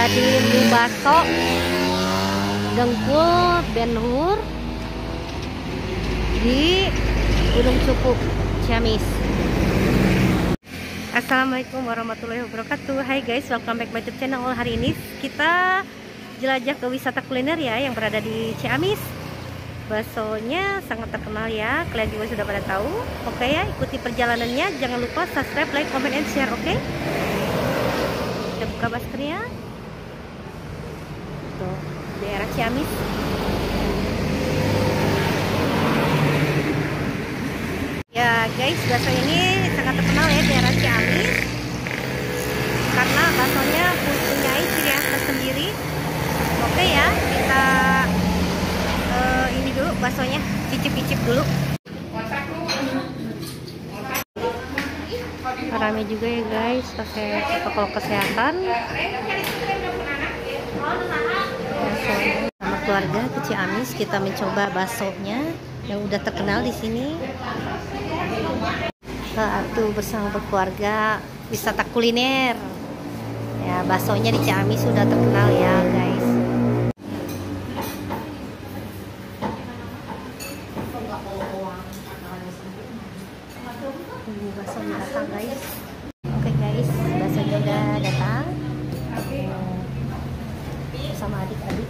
di Bakso Dengkul Ben Hur di Gunung Cukup Ciamis. Assalamualaikum warahmatullahi wabarakatuh. Hai guys, welcome back my YouTube channel. Hari ini kita jelajah ke wisata kuliner ya yang berada di Ciamis. Baksonya sangat terkenal ya, kalian juga sudah pada tahu. Oke ya, ikuti perjalanannya. Jangan lupa subscribe, like, comment, and share. Oke, kita buka maskernya. Tuh, daerah Ciamis. Ya guys, bakso ini sangat terkenal ya daerah Ciamis karena baksonya mempunyai ciri khas tersendiri. Oke ya, kita ini dulu baksonya, cicip-cicip dulu. Ramai juga ya guys, pakai protokol kesehatan. Sama keluarga ke Ciamis kita mencoba baksonya yang udah terkenal di sini. Satu bersama berkeluarga wisata kuliner. Ya, baksonya di Ciamis sudah terkenal ya guys. Baksonya datang guys. Oke guys, baksonya udah datang. Sama adik-adik.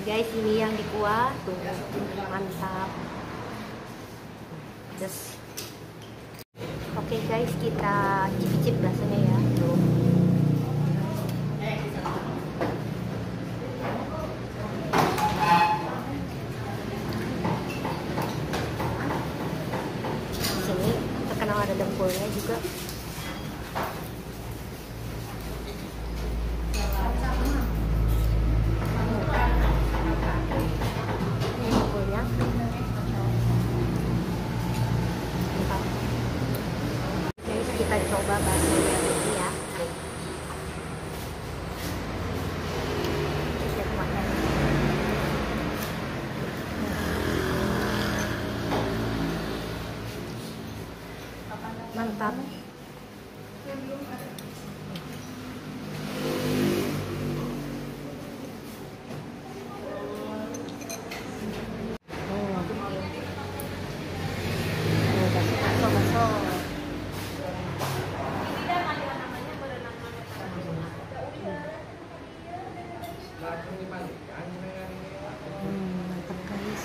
Guys, ini yang di kuah tuh mantap. Just. Oke guys, kita cicip-cicip baksonya ya tuh. Sini terkenal ada dempulnya juga. Kita coba bakso yang ini ya. Mantap. Bakso. Mantap guys.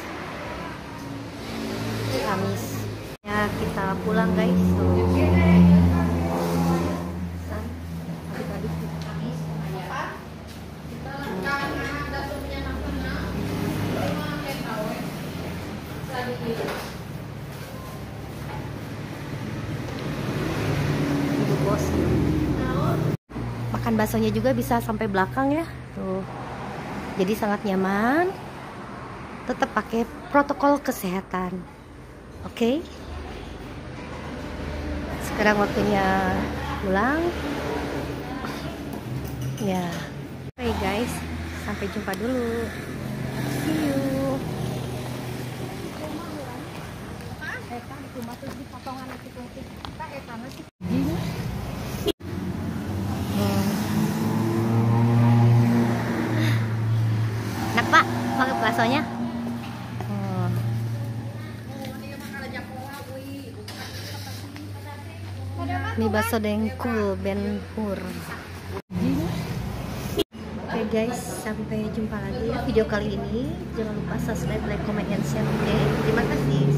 Ciamis ya, kita pulang guys. Makan baksonya juga bisa sampai belakang ya tuh, jadi sangat nyaman, tetap pakai protokol kesehatan. Oke, sekarang waktunya pulang ya. Oke guys, sampai jumpa dulu, see you. Enak pak, pakai baksonya. Ini bakso Dengkul Ben Hur. Oke guys, sampai jumpa lagi ya video kali ini. Jangan lupa subscribe, like, comment, and share. Oke, terima kasih.